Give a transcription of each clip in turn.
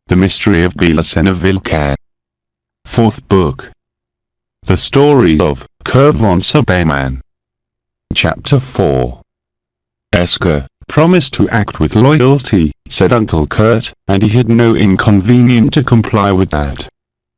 The Mystery of BELICENA VILLCA. Fourth Book. The Story of Kurt von Suberman. Chapter 4. Esker promised to act with loyalty, said Uncle Kurt, and he had no inconvenience to comply with that.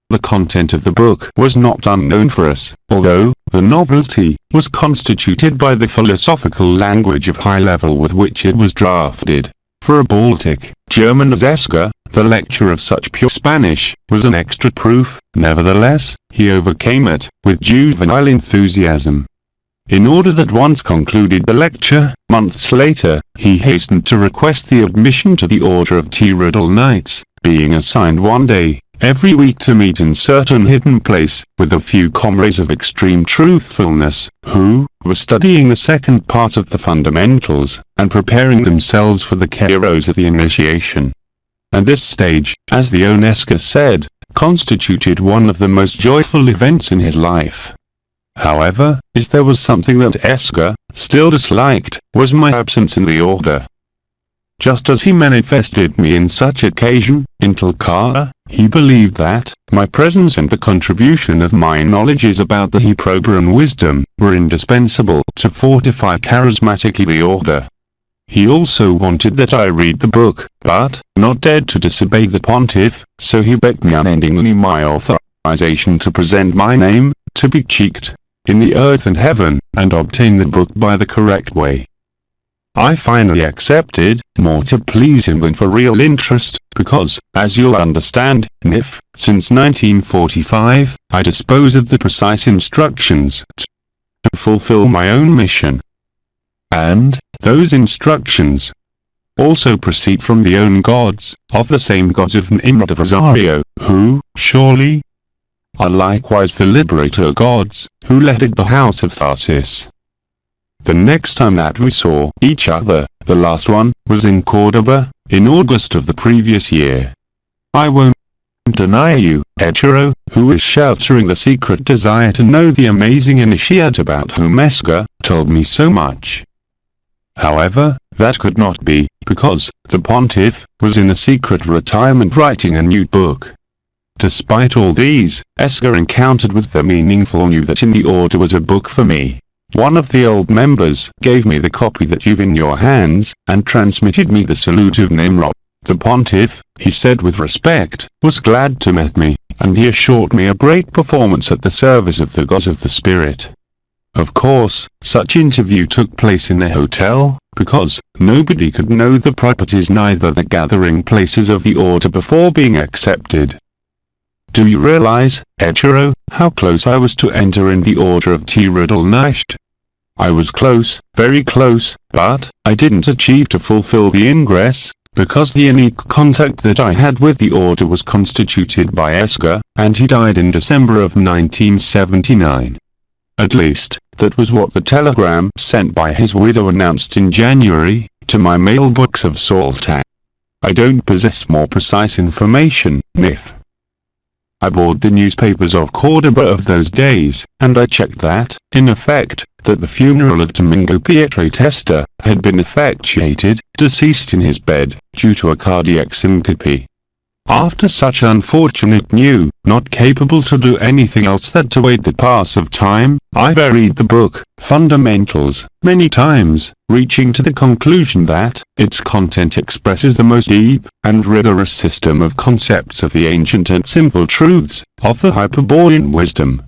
The content of the book was not unknown for us, although the novelty was constituted by the philosophical language of high level with which it was drafted. For a Baltic German as Esker, the lecture of such pure Spanish was an extra proof. Nevertheless, he overcame it with juvenile enthusiasm. In order that once concluded the lecture, months later, he hastened to request the admission to the Order of Teetotal Knights, being assigned one day every week to meet in certain hidden place with a few comrades of extreme truthfulness, who were studying the second part of the fundamentals, and preparing themselves for the kairos of the initiation. And this stage, as the Esker said, constituted one of the most joyful events in his life. However, as there was something that Esker still disliked, was my absence in the order. Just as he manifested me in such occasion, in Villlca, he believed that my presence and the contribution of my knowledges about the Hebrew wisdom were indispensable to fortify charismatically the order. He also wanted that I read the book, but not dared to disobey the pontiff, so he begged me unendingly my authorization to present my name, to be cheeked in the earth and heaven, and obtain the book by the correct way. I finally accepted, more to please him than for real interest, because, as you'll understand, if, since 1945, I dispose of the precise instructions to fulfill my own mission. And those instructions also proceed from the own gods, of the same gods of Nimrod of Rosario, who, surely, are likewise the liberator gods, who led the house of Tharsis. The next time that we saw each other, the last one, was in Cordoba, in August of the previous year. I won't deny you, Echiro, who is sheltering the secret desire to know the amazing initiate about whom Esker told me so much. However, that could not be, because the pontiff was in a secret retirement writing a new book. Despite all these, Esker encountered with the meaningful knew that in the order was a book for me. One of the old members gave me the copy that you've in your hands, and transmitted me the salute of Nimrod. The pontiff, he said with respect, was glad to meet me, and he assured me a great performance at the service of the gods of the spirit. Of course, such interview took place in a hotel, because nobody could know the properties neither the gathering places of the order before being accepted. Do you realize, Echiro, how close I was to enter in the Order of Teetotal Knights? I was close, very close, but I didn't achieve to fulfill the ingress, because the unique contact that I had with the order was constituted by Esker, and he died in December of 1979. At least, that was what the telegram sent by his widow announced in January, to my mailbox of Salta. I don't possess more precise information, Nif. I bought the newspapers of Cordoba of those days, and I checked that, in effect, that the funeral of Domingo Pietro Testa had been effectuated, deceased in his bed, due to a cardiac syncope. After such unfortunate news, not capable to do anything else than to wait the pass of time, I buried the book, Fundamentals, many times, reaching to the conclusion that its content expresses the most deep and rigorous system of concepts of the ancient and simple truths of the Hyperborean wisdom.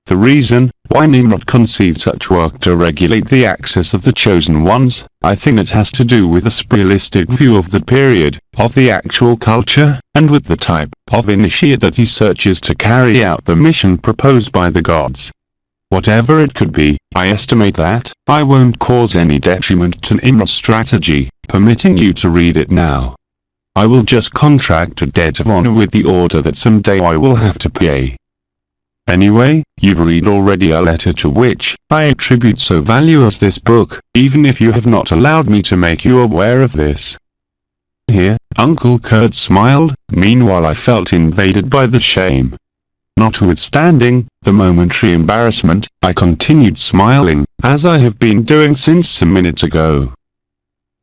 The reason why Nimrod conceived such work to regulate the access of the chosen ones, I think it has to do with a spiritualistic view of the period, of the actual culture, and with the type of initiate that he searches to carry out the mission proposed by the gods. Whatever it could be, I estimate that I won't cause any detriment to Nimrod's strategy, permitting you to read it now. I will just contract a debt of honor with the order that someday I will have to pay. Anyway, you've read already a letter to which I attribute so value as this book, even if you have not allowed me to make you aware of this. Here, Uncle Kurt smiled. Meanwhile I felt invaded by the shame. Notwithstanding the momentary embarrassment, I continued smiling, as I have been doing since a minute ago.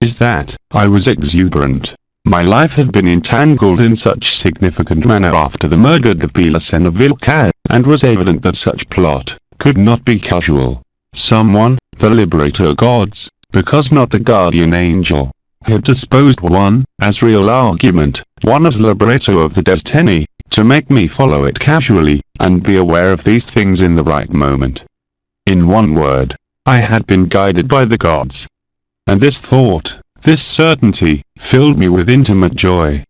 Is that I was exuberant. My life had been entangled in such significant manner after the murder of BELICENA VILLCA, and was evident that such plot could not be casual. Someone, the liberator gods, because not the guardian angel, had disposed one as real argument, one as liberator of the destiny, to make me follow it casually, and be aware of these things in the right moment. In one word, I had been guided by the gods. And this thought, this certainty, filled me with intimate joy.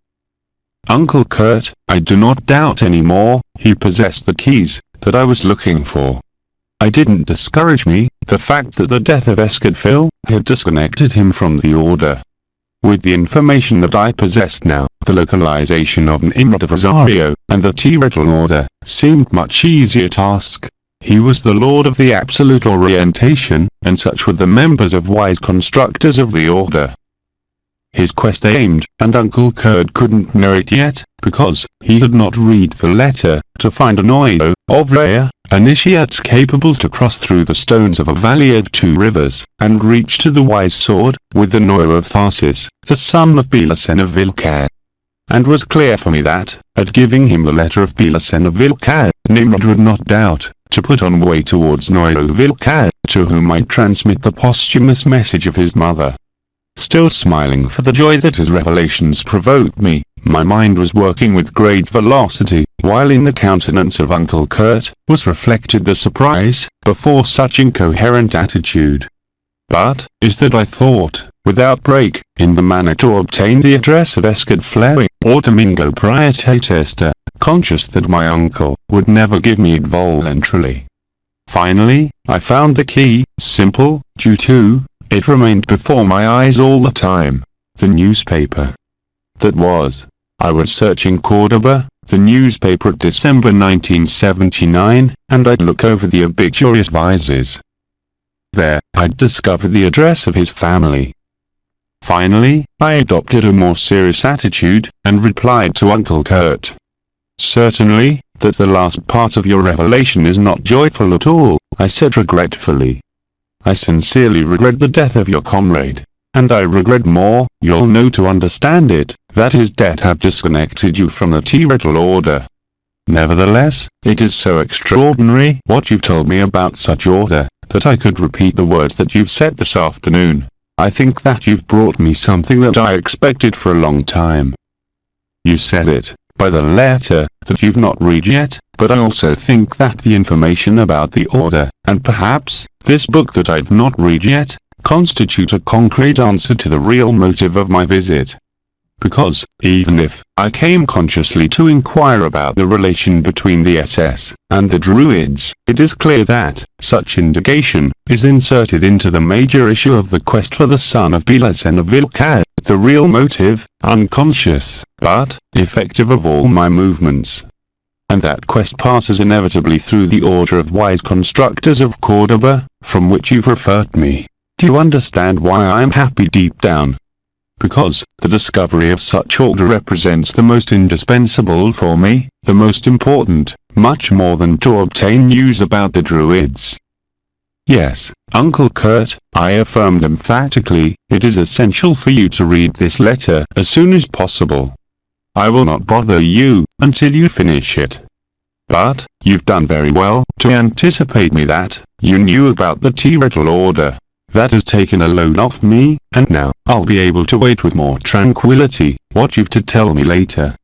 Uncle Kurt, I do not doubt anymore, he possessed the keys that I was looking for. It didn't discourage me, the fact that the death of Escadfil had disconnected him from the order. With the information that I possessed now, the localization of Nimrod of Rosario, and the T-Retral order, seemed much easier task. He was the lord of the absolute orientation, and such were the members of wise constructors of the order. His quest aimed, and Uncle Kurt couldn't know it yet, because he had not read the letter, to find an oyo of rare initiates capable to cross through the stones of a valley of 2 rivers, and reach to the wise sword, with the Noyo of Tharsis, the son of BELICENA VILLCA. And was clear for me that, at giving him the letter of BELICENA VILLCA, Nimrod would not doubt to put on way towards Noyo VILLCA, to whom I'd transmit the posthumous message of his mother. Still smiling for the joy that his revelations provoked me, my mind was working with great velocity, while in the countenance of Uncle Kurt was reflected the surprise before such incoherent attitude. But, is that I thought, without break, in the manner to obtain the address of Escadfil, or Domingo Priatetesta, conscious that my uncle would never give me it voluntarily. Finally, I found the key, simple, due to, it remained before my eyes all the time, the newspaper. That was, I was searching Cordoba, the newspaper of December 1979, and I'd look over the obituary advices. There, I'd discover the address of his family. Finally, I adopted a more serious attitude, and replied to Uncle Kurt. Certainly, that the last part of your revelation is not joyful at all, I said regretfully. I sincerely regret the death of your comrade, and I regret more, you'll know to understand it, that his death have disconnected you from the T-Retral order. Nevertheless, it is so extraordinary what you've told me about such order, that I could repeat the words that you've said this afternoon. I think that you've brought me something that I expected for a long time. You said it, by the letter, that you've not read yet, but I also think that the information about the order, and perhaps, this book that I've not read yet, constitute a concrete answer to the real motive of my visit. Because, even if I came consciously to inquire about the relation between the SS and the Druids, it is clear that such indication is inserted into the major issue of the quest for the son of BELICENA VILLCA, the real motive, unconscious, but effective of all my movements. And that quest passes inevitably through the order of wise constructors of Cordoba, from which you've referred me. Do you understand why I am happy deep down? Because the discovery of such order represents the most indispensable for me, the most important, much more than to obtain news about the Druids. Yes, Uncle Kurt, I affirmed emphatically, it is essential for you to read this letter as soon as possible. I will not bother you until you finish it. But, you've done very well to anticipate me that you knew about the T-Retral order. That has taken a load off me, and now I'll be able to wait with more tranquility what you've to tell me later.